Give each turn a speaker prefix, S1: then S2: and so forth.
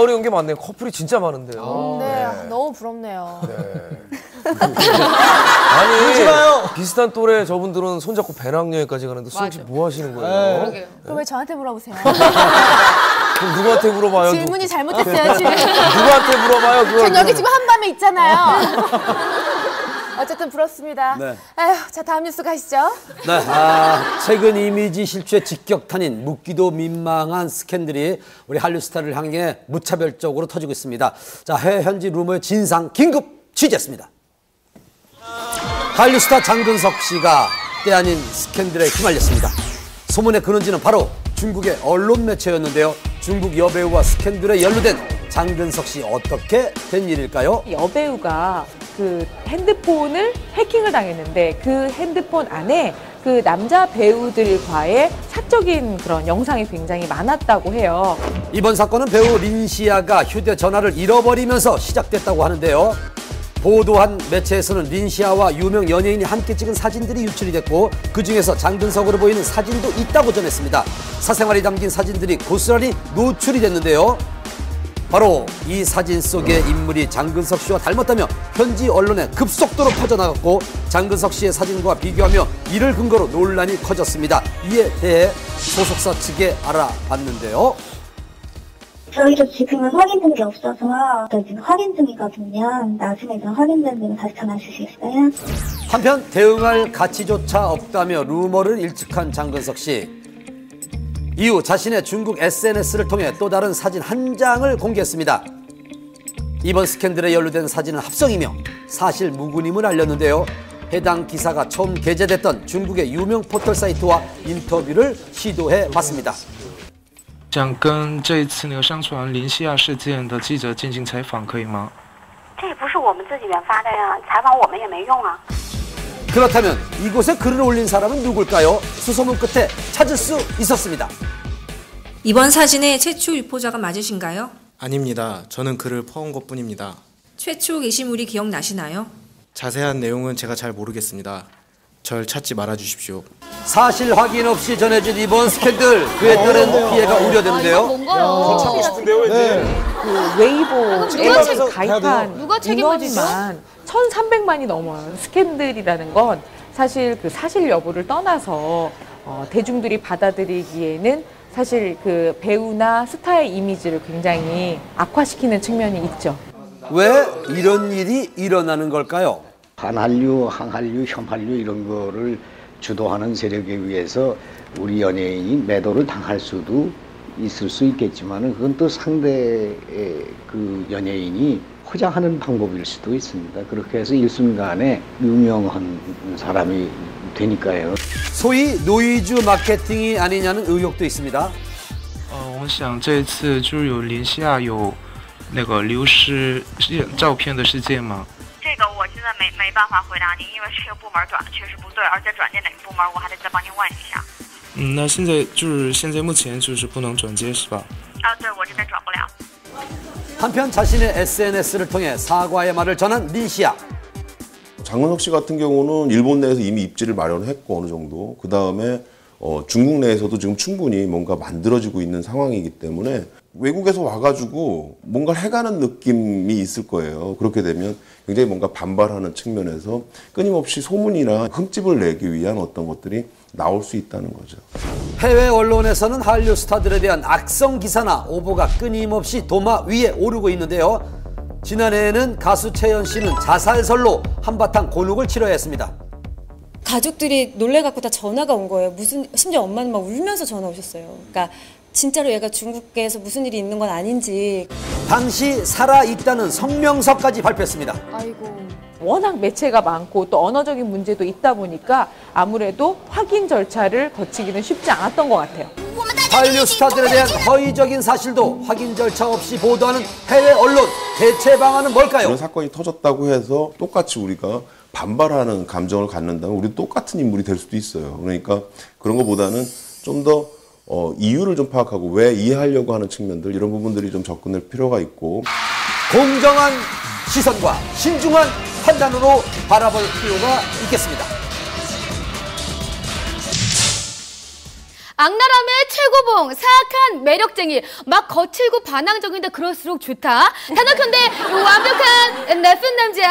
S1: 가을에 온 게 많네요. 커플이 진짜 많은데요.
S2: 네, 너무 부럽네요.
S1: 네. 아니, 비슷한 또래 저분들은 손잡고 배낭여행까지 가는데 수영 씨 뭐 하시는 거예요?
S2: 그럼 왜 저한테 물어보세요?
S1: 그럼 누구한테 물어봐요?
S2: 질문이 잘못됐어요, 지금.
S1: 누구한테 물어봐요? 그걸
S2: 전 여기 지금 한밤에 있잖아요. 어쨌든 부럽습니다.
S3: 네.
S2: 아휴, 자, 다음 뉴스 가시죠.
S3: 네, 최근 이미지 실추에 직격탄인 묻기도 민망한 스캔들이 우리 한류 스타를 향해 무차별적으로 터지고 있습니다. 자, 해외 현지 루머의 진상 긴급 취재했습니다. 한류 스타 장근석 씨가 때 아닌 스캔들에 휘말렸습니다. 소문의 근원지는 바로 중국의 언론 매체였는데요. 중국 여배우와 스캔들에 연루된 장근석 씨, 어떻게 된 일일까요?
S4: 여배우가 그 핸드폰을 해킹을 당했는데 그 핸드폰 안에 그 남자 배우들과의 사적인 그런 영상이 굉장히 많았다고 해요.
S3: 이번 사건은 배우 린시아가 휴대전화를 잃어버리면서 시작됐다고 하는데요. 보도한 매체에서는 린시아와 유명 연예인이 함께 찍은 사진들이 유출이 됐고 그중에서 장근석으로 보이는 사진도 있다고 전했습니다. 사생활이 담긴 사진들이 고스란히 노출이 됐는데요. 바로 이 사진 속의 인물이 장근석 씨와 닮았다며 현지 언론에 급속도로 퍼져나갔고 장근석 씨의 사진과 비교하며 이를 근거로 논란이 커졌습니다. 이에 대해 소속사 측에 알아봤는데요.
S5: 저희도 지금은 확인된 게 없어서 지금 확인 중이거든요. 나중에 확인된 대로 다시 전화 주시겠어요?
S3: 한편 대응할 가치조차 없다며 루머를 일축한 장근석 씨. 이후 자신의 중국 SNS를 통해 또 다른 사진 한 장을 공개했습니다. 이번 스캔들에 연루된 사진은 합성이며 사실 무근임을 알렸는데요. 해당 기사가 처음 게재됐던 중국의 유명 포털 사이트와 인터뷰를 시도해봤습니다.
S6: 想跟这一次那个上传林西亚事件的记者进行采访，可以吗？
S5: 这也不是我们自己原发的呀，采访我们也没用啊。
S3: 그렇다면 이곳에 글을 올린 사람은 누굴까요? 수소문 끝에 찾을 수 있었습니다.
S7: 이번 사진의 최초 유포자가 맞으신가요?
S6: 아닙니다. 저는 글을 퍼온 것뿐입니다.
S7: 최초 게시물이 기억나시나요?
S6: 자세한 내용은 제가 잘 모르겠습니다. 절 찾지 말아주십시오.
S3: 사실 확인 없이 전해진 이번 스캔들, 그에 따른 피해가 우려되는데요.
S2: 뭔가요?
S1: 찾고 싶은데요, 왠지.
S4: 그 웨이보에 가입한
S2: 누가 책임지죠?
S4: 인원만 1,300만이 넘어요. 스캔들이라는 건 사실 그 사실 여부를 떠나서 대중들이 받아들이기에는 사실 그 배우나 스타의 이미지를 굉장히 악화시키는 측면이 있죠.
S3: 왜 이런 일이 일어나는 걸까요?
S8: 한한류, 항한류, 혐한류 이런 거를 주도하는 세력에 의해서 우리 연예인이 매도를 당할 수도 있을 수 있겠지만 그건 또 상대의 그 연예인이 포장하는 방법일 수도 있습니다. 그렇게 해서 일순간에 유명한 사람이 되니까요.
S3: 소위 노이즈 마케팅이 아니냐는 의혹도 있습니다.
S6: 我们想这一次就是有林西亚有那个流失照片的事件吗？
S5: 这个我现在没办法回答您，因为这个部门转的确实不对，而且转接哪个部门我还得再帮您问一下。
S6: 那现在目前就是不能转接是吧？
S5: 对，我这边转不了。
S3: 한편 자신의 SNS를 통해 사과의 말을 전한 린시아.
S9: 장근석 씨 같은 경우는 일본 내에서 이미 입지를 마련했고 어느 정도 그 다음에 중국 내에서도 지금 충분히 뭔가 만들어지고 있는 상황이기 때문에 외국에서 와가지고 뭔가를 해가는 느낌이 있을 거예요. 그렇게 되면 굉장히 뭔가 반발하는 측면에서 끊임없이 소문이나 흠집을 내기 위한 어떤 것들이 나올 수 있다는 거죠.
S3: 해외 언론에서는 한류 스타들에 대한 악성 기사나 오보가 끊임없이 도마 위에 오르고 있는데요. 지난해에는 가수 채연 씨는 자살설로 한바탕 곤혹을 치러야 했습니다.
S10: 가족들이 놀래갖고 다 전화가 온 거예요. 심지어 엄마는 막 울면서 전화 오셨어요. 그러니까 진짜로 얘가 중국에서 무슨 일이 있는 건 아닌지.
S3: 당시 살아있다는 성명서까지 발표했습니다.
S2: 아이고.
S4: 워낙 매체가 많고 또 언어적인 문제도 있다 보니까 아무래도 확인 절차를 거치기는 쉽지 않았던 것 같아요.
S3: 한류 스타들에 대한 허위적인 사실도 확인 절차 없이 보도하는 해외 언론, 대체 방안은 뭘까요?
S9: 이런 사건이 터졌다고 해서 똑같이 우리가 반발하는 감정을 갖는다면 우리도 똑같은 인물이 될 수도 있어요. 그러니까 그런 것보다는 좀 더 이유를 좀 파악하고 왜 이해하려고 하는 측면들 이런 부분들이 좀 접근할 필요가 있고
S3: 공정한 시선과 신중한 판단으로 바라볼 필요가 있겠습니다.
S2: 악랄함의 최고봉, 사악한 매력쟁이, 막 거칠고 반항적인데 그럴수록 좋다. 단언컨대 완벽한 나쁜 남자